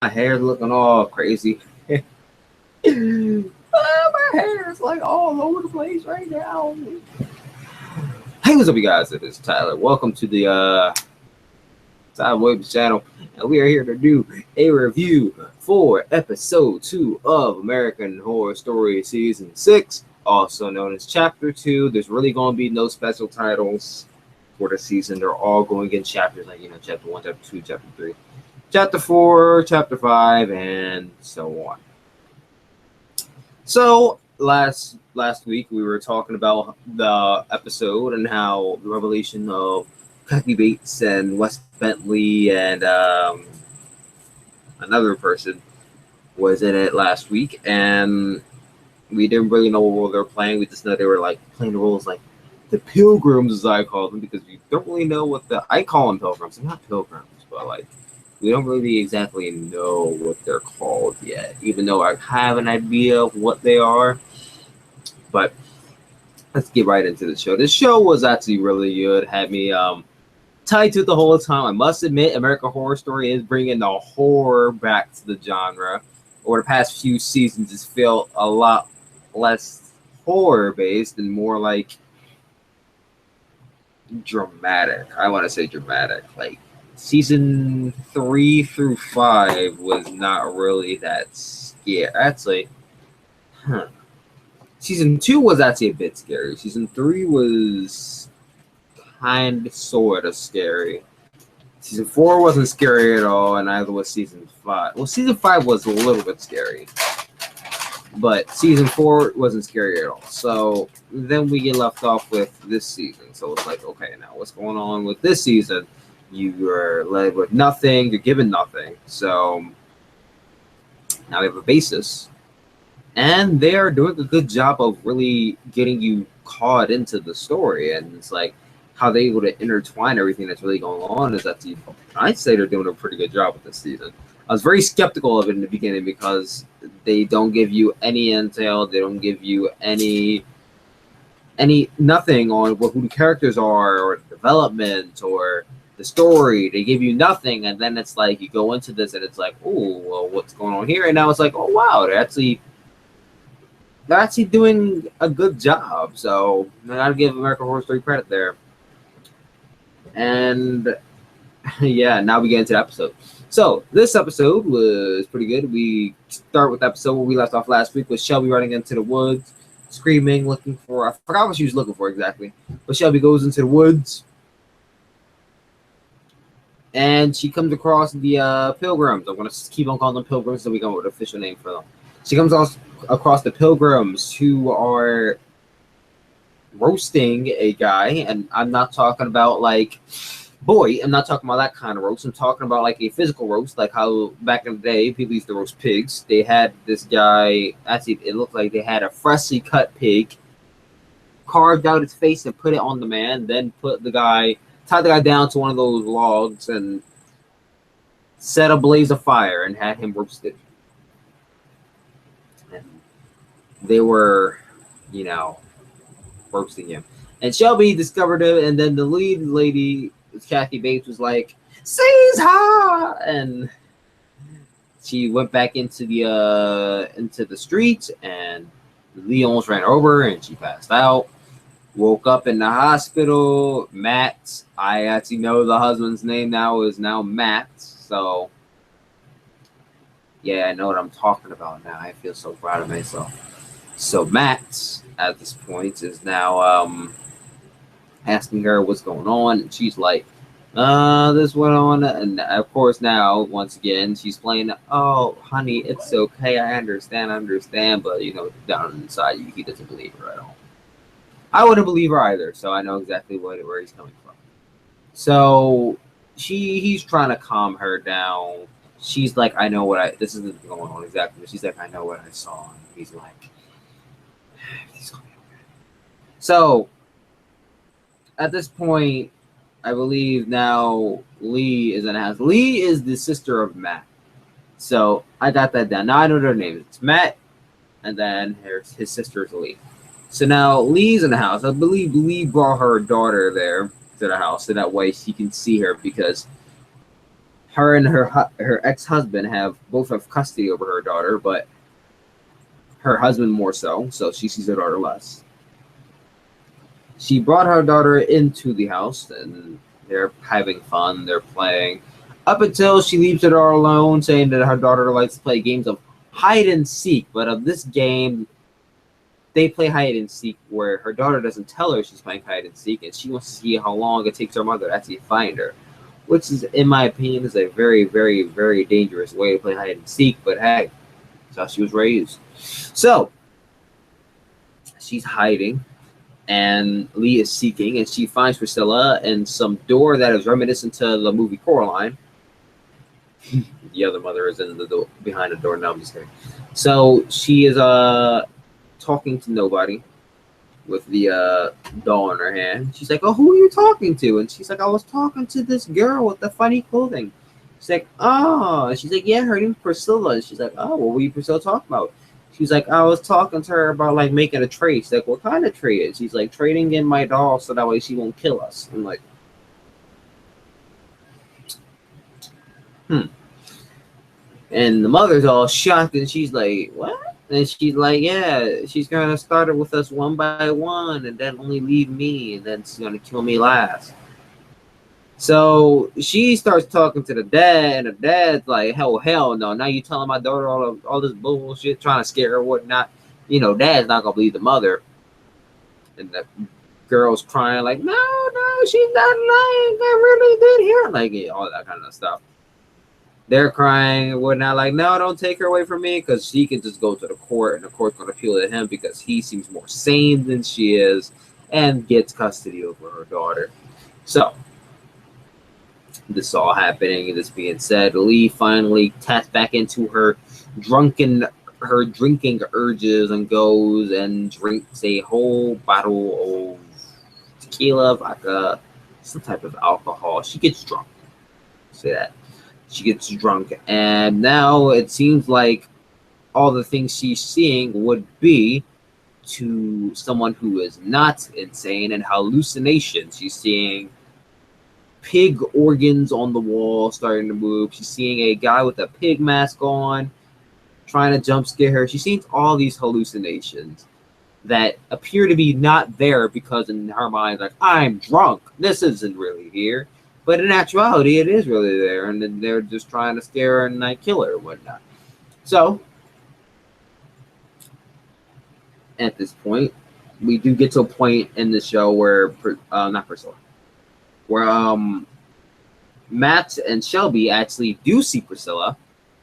My hair's looking all crazy. My hair is like all over the place right now. Hey, what's up, you guys? It is Tyler. Welcome to the Sideways channel, and we are here to do a review for episode 2 of American Horror Story Season 6, also known as Chapter 2. There's really going to be no special titles for the season. They're all going in chapters, like, Chapter 1, Chapter 2, Chapter 3, Chapter 4, Chapter 5, and so on. So last week we were talking about the episode and how the revelation of Kathy Bates and Wes Bentley and another person was in it last week, and we didn't really know what role they were playing. We just know they were like playing the roles like the pilgrims, as I call them, because we don't really know what I call them pilgrims. They're not pilgrims, but like we don't really exactly know what they're called yet, even though I have an idea of what they are. But let's get right into the show. This show was actually really good. Had me tied to it the whole time. I must admit, American Horror Story is bringing the horror back to the genre. Over the past few seasons, it's felt a lot less horror based and more like dramatic. I want to say dramatic. Like season 3 through 5 was not really that scary. Actually, season 2 was actually a bit scary. Season 3 was kind of sort of scary. Season 4 wasn't scary at all, and neither was season 5. Well, season 5 was a little bit scary, but season 4 wasn't scary at all. So then we get left off with this season. So it's like, okay, now what's going on with this season? You are led with nothing. You're given nothing. So now we have a basis, and they are doing a good job of really getting you caught into the story. And it's like how they able to intertwine everything that's really going on is that I'd say they're doing a pretty good job with this season. I was very skeptical of it in the beginning because they don't give you any intel. They don't give you any nothing on who the characters are or development or the story. They give you nothing, and then it's like you go into this and it's like, oh, well, what's going on here? And now it's like, oh wow, they're actually doing a good job. So I gotta give American Horror Story credit there. And yeah, now we get into the episode. So this episode was pretty good. We start with the episode where we left off last week with Shelby running into the woods, screaming, looking for, I forgot what she was looking for exactly, but Shelby goes into the woods and she comes across the pilgrims. I'm going to keep on calling them pilgrims so we come up with an official name for them. She comes across the pilgrims who are roasting a guy, and I'm not talking about like, I'm not talking about that kind of roast. I'm talking about like a physical roast, like how back in the day people used to roast pigs. They had this guy, actually it looked like they had a freshly cut pig, carved out its face and put it on the man, then tied the guy down to one of those logs and set a blaze of fire and had him roasted. And they were, roasting him. And Shelby discovered it, and then the lead lady, Kathy Bates, was like, "Seize her!" And she went back into the street, and Lee almost ran over, and she passed out. Woke up in the hospital. Matt, I actually know the husband's name now is now Matt. So yeah, I know what I'm talking about now. I feel so proud of myself. So Matt, at this point, is now asking her what's going on, and she's like, this went on, and of course now, once again, she's playing, oh, honey, it's okay, I understand, but, down inside, he doesn't believe her at all. I wouldn't believe her either, so I know exactly where he's coming from. So, he's trying to calm her down. She's like, I know this isn't going on exactly, but she's like, I know what I saw, and he's like, so, at this point, I believe now Lee is in the house. Lee is the sister of Matt. So, I got that down. Now I know their names. It's Matt, and then his sister is Lee. So now Lee's in the house. I believe Lee brought her daughter there to the house so that way she can see her, because Her and her ex-husband both have custody over her daughter, but her husband more so she sees her daughter less. She brought her daughter into the house, and they're having fun. They're playing up until she leaves her daughter alone, saying that her daughter likes to play games of hide and seek. But of this game, they play hide and seek where her daughter doesn't tell her she's playing hide and seek, and she wants to see how long it takes her mother to actually find her, which is, in my opinion, is a very, very, very dangerous way to play hide and seek. But hey, that's how she was raised. So she's hiding, and Lee is seeking, and she finds Priscilla in some door that is reminiscent to the movie Coraline. The other mother is in the door, behind the door. No, I'm just kidding. So she is talking to nobody with the doll in her hand. She's like, "Oh, who are you talking to?" And she's like, "I was talking to this girl with the funny clothing." She's like, "Oh," and she's like, "Yeah, her name's Priscilla." And she's like, "Oh, what were you Priscilla talking about?" She's like, "I was talking to her about like making a trade." She's like, "What kind of trade?" She's like, "Trading in my doll so that way she won't kill us." I'm like, And the mother's all shocked, and she's like, "What?" And she's like, "Yeah, she's gonna start it with us one by one, and then only leave me, and then she's gonna kill me last." So she starts talking to the dad, and the dad's like, hell no. Now you telling my daughter all this bullshit, trying to scare her, or whatnot. Dad's not gonna believe the mother. And the girl's crying like, no, she's not lying. I really did hear it. Like all that kind of stuff. They're crying and whatnot, like, no, don't take her away from me, because she can just go to the court, and the court's going to appeal to him because he seems more sane than she is and gets custody over her daughter. So, this is all happening. This being said, Lee finally taps back into her drinking urges and goes and drinks a whole bottle of tequila, vodka, some type of alcohol. She gets drunk. Say that. She gets drunk, and now it seems like all the things she's seeing would be to someone who is not insane and hallucinations. She's seeing pig organs on the wall starting to move. She's seeing a guy with a pig mask on trying to jump scare her. She sees all these hallucinations that appear to be not there because in her mind, like, I'm drunk. This isn't really here. But in actuality, it is really there, and then they're just trying to scare her and like kill her and whatnot. So, at this point, we do get to a point in the show where, not Priscilla, where Matt and Shelby actually do see Priscilla.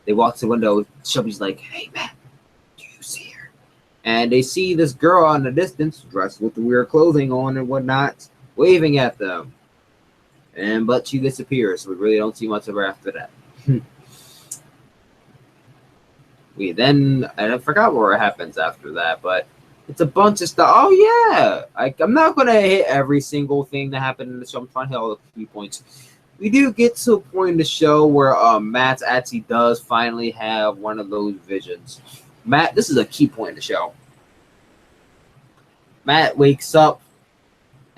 They walk to the window. Shelby's like, "Hey, Matt, do you see her?" And they see this girl in the distance, dressed with the weird clothing on and whatnot, waving at them. But she disappears, so we really don't see much of her after that. And I forgot what happens after that, but it's a bunch of stuff. Oh yeah, I'm not gonna hit every single thing that happened in the show. I'm trying to hit all the key points. We do get to a point in the show where Matt actually does finally have one of those visions. Matt, this is a key point in the show. Matt wakes up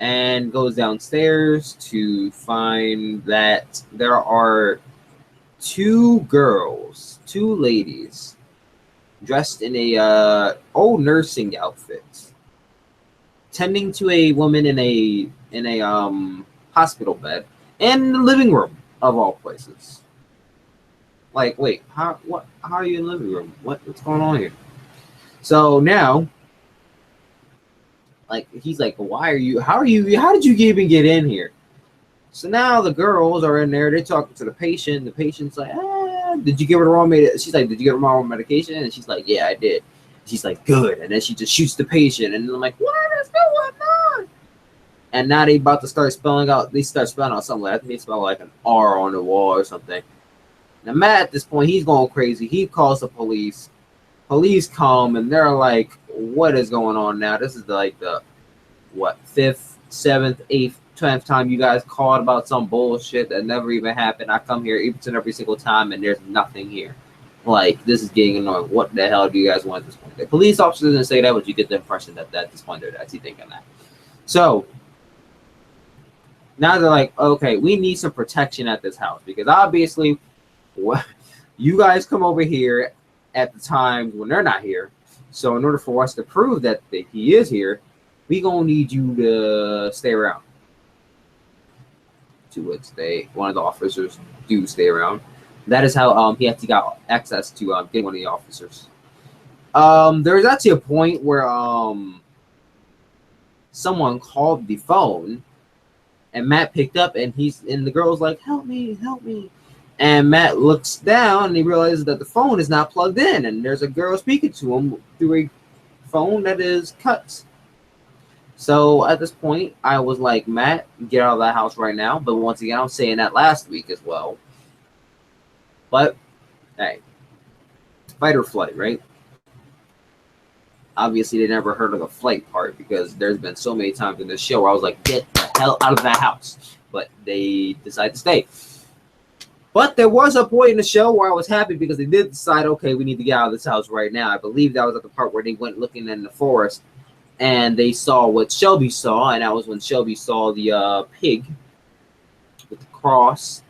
and goes downstairs to find that there are two ladies, dressed in a old nursing outfit, tending to a woman in a hospital bed in the living room of all places. Like, wait, how are you in the living room? What's going on here? So now, like, he's like, how did you even get in here? So now the girls are in there, they're talking to the patient. The patient's like, did you give her the wrong medication? She's like, did you give her the wrong medication? And she's like, yeah, I did. She's like, good. And then she just shoots the patient. And I'm like, what is going on? And now they start spelling out something. I think they spell like an R on the wall or something. Now Matt, at this point, he's going crazy. He calls the police. Police come, and they're like, what is going on now? This is like the, 5th, 7th, 8th, 10th time you guys called about some bullshit that never even happened. I come here each and every single time, and there's nothing here. Like, this is getting annoying. What the hell do you guys want at this point? The police officers didn't say that, but you get the impression that at this point they're actually thinking that. So, now they're like, okay, we need some protection at this house, because obviously What? You guys come over here at the times when they're not here. So in order for us to prove that he is here, we gonna need you to stay around. To which one of the officers do stay around. That is how he actually got access to get one of the officers. There was actually a point where someone called the phone, and Matt picked up, and the girl's like, "Help me, help me." And Matt looks down, and he realizes that the phone is not plugged in, and there's a girl speaking to him through a phone that is cut. So at this point, I was like, Matt, get out of that house right now. But once again, I was saying that last week as well. But, hey, fight or flight, right? Obviously, they never heard of the flight part because there's been so many times in this show where I was like, get the hell out of that house. But they decided to stay. But there was a point in the show where I was happy because they did decide, okay, we need to get out of this house right now. I believe that was at the part where they went looking in the forest and they saw what Shelby saw, and that was when Shelby saw the pig with the cross,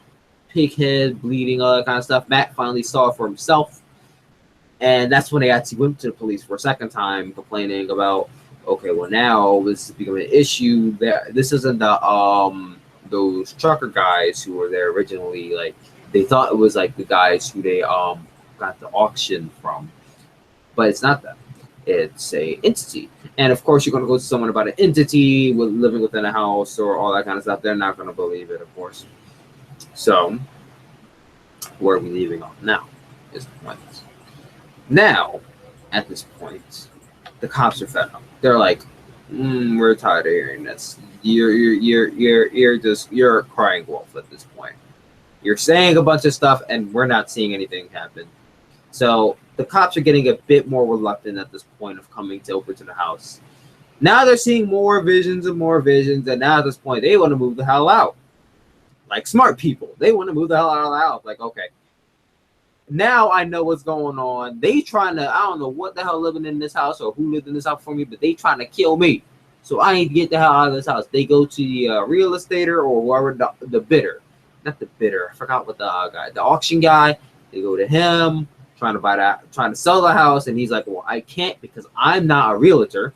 pig head, bleeding, all that kind of stuff. Matt finally saw it for himself, and that's when they actually went to the police for a second time, complaining about, okay, well now this is becoming an issue. This isn't the those trucker guys who were there originally. Like they thought it was like the guys who they got the auction from, but it's not them. It's a entity. And of course, you're going to go to someone about an entity with living within a house or all that kind of stuff. They're not going to believe it, of course. So, where are we leaving off now? Is the point. Now, at this point, the cops are fed up. They're like, "We're tired of hearing this. You're a crying wolf at this point. You're saying a bunch of stuff, and we're not seeing anything happen." So the cops are getting a bit more reluctant at this point of coming over to the house. Now they're seeing more visions, and now at this point they want to move the hell out. Like smart people, they want to move the hell out of the house. Like, okay, now I know what's going on. They trying to, I don't know what the hell living in this house or who lived in this house for me, but they trying to kill me. So I need to get the hell out of this house. They go to the real estater or whoever the bidder, not the bidder. I forgot what the guy, the auction guy. They go to him. Trying to sell the house, and he's like, well, I can't because I'm not a realtor,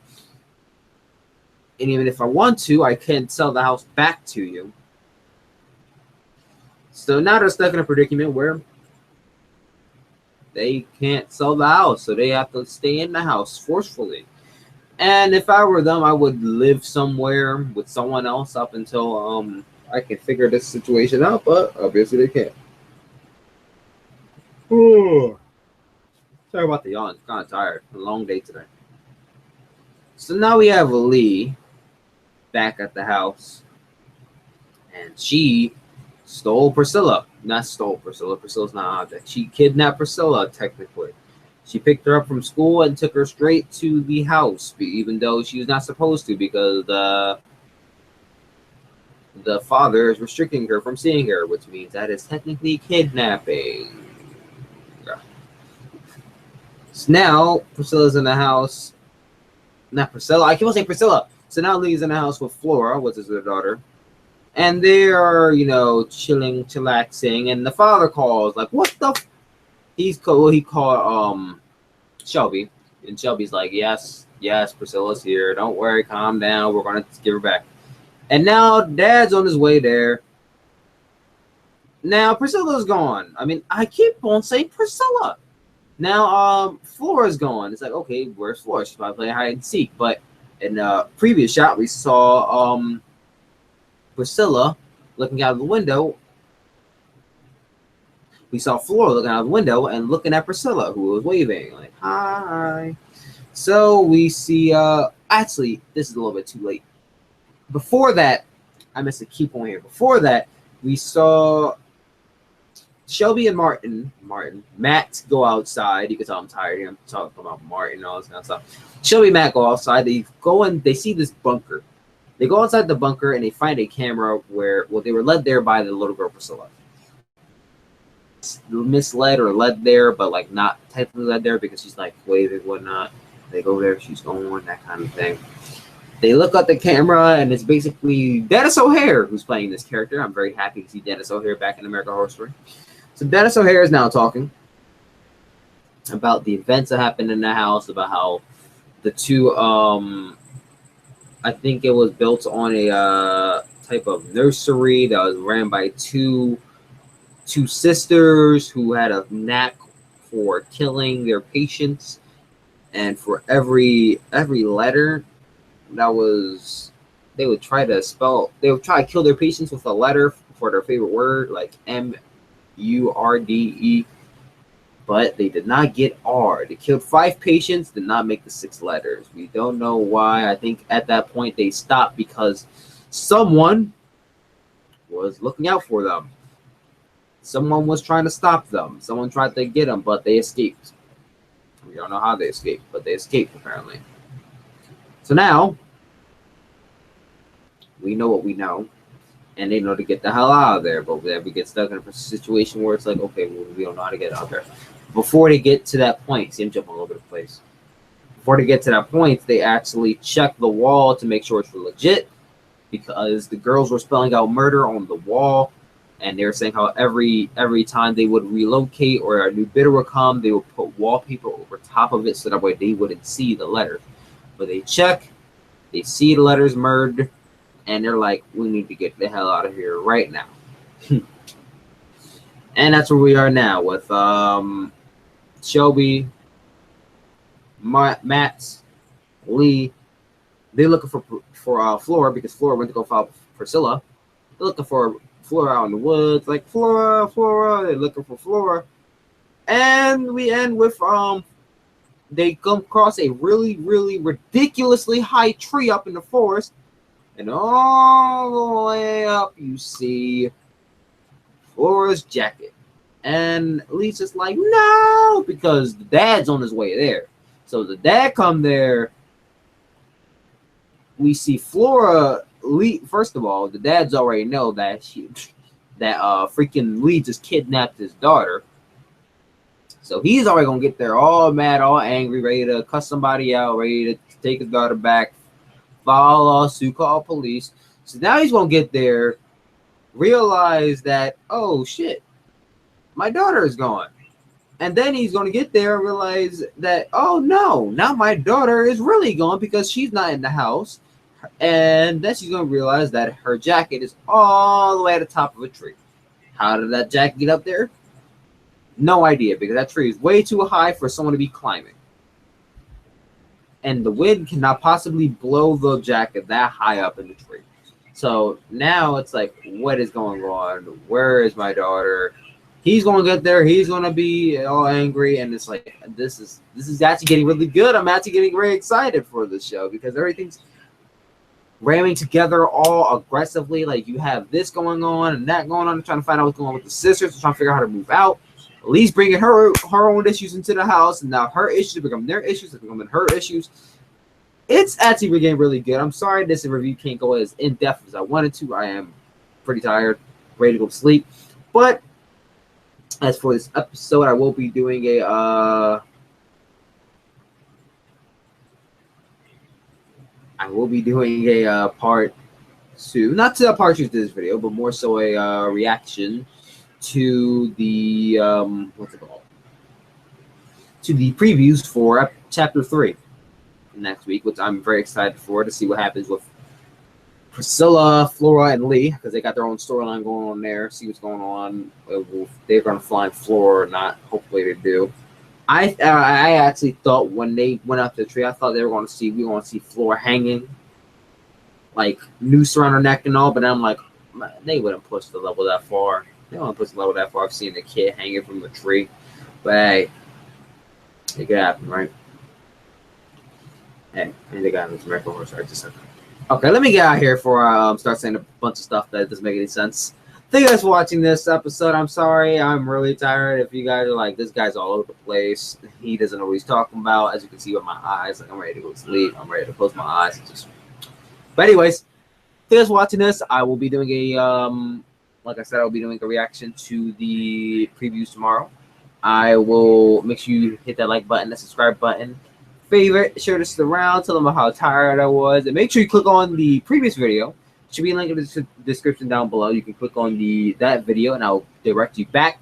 and even if I want to, I can't sell the house back to you. So now they're stuck in a predicament where they can't sell the house, so they have to stay in the house forcefully. And if I were them, I would live somewhere with someone else up until I can figure this situation out, but obviously they can't. Ooh. Sorry about the yawn. Kind of tired. A long day today. So now we have Lee back at the house, and she stole Priscilla. Not stole Priscilla. Priscilla's not an object. She kidnapped Priscilla, technically. She picked her up from school and took her straight to the house, even though she was not supposed to because the father is restricting her from seeing her, which means that is technically kidnapping. So now Priscilla's in the house. Not Priscilla. I keep on saying Priscilla. So now Lee's in the house with Flora, which is their daughter. And they are, chilling, chillaxing. And the father calls, like, what the he called Shelby. And Shelby's like, yes, Priscilla's here. Don't worry, calm down. We're gonna give her back. And now Dad's on his way there. Now Priscilla's gone. I mean, I keep on saying Priscilla. Now, Flora's gone. It's like, okay, where's Flora? She's probably playing hide and seek. But in the previous shot, we saw Priscilla looking out of the window. We saw Flora looking out of the window and looking at Priscilla, who was waving, like, hi. So we see, actually, this is a little bit too late. Before that, I missed a key point here. Before that, we saw Shelby and Matt go outside. You can tell I'm tired. I'm talking about Martin and all this kind of stuff. Shelby and Matt go outside. They go and they see this bunker. They go outside the bunker and they find a camera where, well, they were led there by the little girl Priscilla. Misled or led there, but like not technically led there because she's like waving whatnot. They go there, she's going, that kind of thing. They look at the camera and it's basically Dennis O'Hare who's playing this character. I'm very happy to see Dennis O'Hare back in American Horror Story. So Dennis O'Hare is now talking about the events that happened in the house, about how the two, I think it was built on a type of nursery that was ran by two sisters who had a knack for killing their patients, and for every letter that was, they would try to kill their patients with a letter for their favorite word, like MURDE, but they did not get R. They killed 5 patients, did not make the 6 letters. We don't know why. I think at that point they stopped because someone was looking out for them. Someone was trying to stop them. Someone tried to get them, but they escaped. We don't know how they escaped, but they escaped apparently. So now we know what we know, and they know to get the hell out of there. But then we get stuck in a situation where it's like, okay, well, we don't know how to get out there. Before they get to that point, see him jump all over the place. Before they get to that point, they actually check the wall to make sure it's legit, because the girls were spelling out murder on the wall, and they were saying how every time they would relocate or a new bidder would come, they would put wallpaper over top of it so that way they wouldn't see the letters. But they check, they see the letters Mudrde, and they're like, we need to get the hell out of here right now. And that's where we are now with Shelby, Matt, Lee. They're looking for Flora, because Flora went to go follow Priscilla. They're looking for Flora out in the woods, like Flora. They're looking for Flora, and we end with they come across a really ridiculously high tree up in the forest, and all the way up you see Flora's jacket. And Lisa's like, no, because the dad's on his way there. So the dad come there. We see Flora. First of all, the dads already know that freaking Lee just kidnapped his daughter. So he's already gonna get there all mad, all angry, ready to cuss somebody out, ready to take his daughter back, file a lawsuit, call police. So now he's gonna get there, realize that, oh shit, my daughter is gone. And then he's gonna get there and realize that, oh no, now my daughter is really gone because she's not in the house. And then she's going to realize that her jacket is all the way at the top of a tree. How did that jacket get up there? No idea, because that tree is way too high for someone to be climbing. And the wind cannot possibly blow the jacket that high up in the tree. So now it's like, what is going on? Where is my daughter? He's going to get there. He's going to be all angry. And it's like, this is actually getting really good. I'm actually getting very excited for this show, because everything's ramming together all aggressively. Like, you have this going on and that going on, trying to find out what's going on with the sisters, trying to figure out how to move out. Lee's bringing her own issues into the house, and now her issues become their issues, they're becoming her issues. It's actually getting really good. I'm sorry this review can't go as in-depth as I wanted to. I am pretty tired, ready to go to sleep. But as for this episode, I will be doing a part 2, not to a part 2 to this video, but more so a reaction to the what's it called? To the previews for chapter 3 next week, which I'm very excited for, to see what happens with Priscilla, Flora, and Lee, because they got their own storyline going on there. See what's going on. They're going to find Flora or not. Hopefully they do. I actually thought when they went up the tree, I thought we were going to see Flora hanging, like noose around her neck and all. But I'm like, they wouldn't push the level that far. They don't push the level that far. I've seen a kid hanging from the tree, but hey, it could happen, right? Hey, and they got this miracle horse right just a second. Okay, let me get out here before I start saying a bunch of stuff that doesn't make any sense. Thank you guys for watching this episode. I'm sorry, I'm really tired. If you guys are like, this guy's all over the place, he doesn't know what he's talking about. As you can see with my eyes, like, I'm ready to go to sleep. I'm ready to close my eyes. But anyways, thank you guys for watching this. I will be doing a like I said, I'll be doing a reaction to the previews tomorrow. I will make sure you hit that like button, that subscribe button, favorite, share this around, tell them how tired I was, and make sure you click on the previous video. Should be a link in the description down below. You can click on that video, and I'll direct you back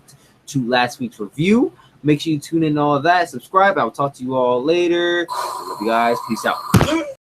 to last week's review. Make sure you tune in all that. Subscribe. I'll talk to you all later. I love you guys. Peace out.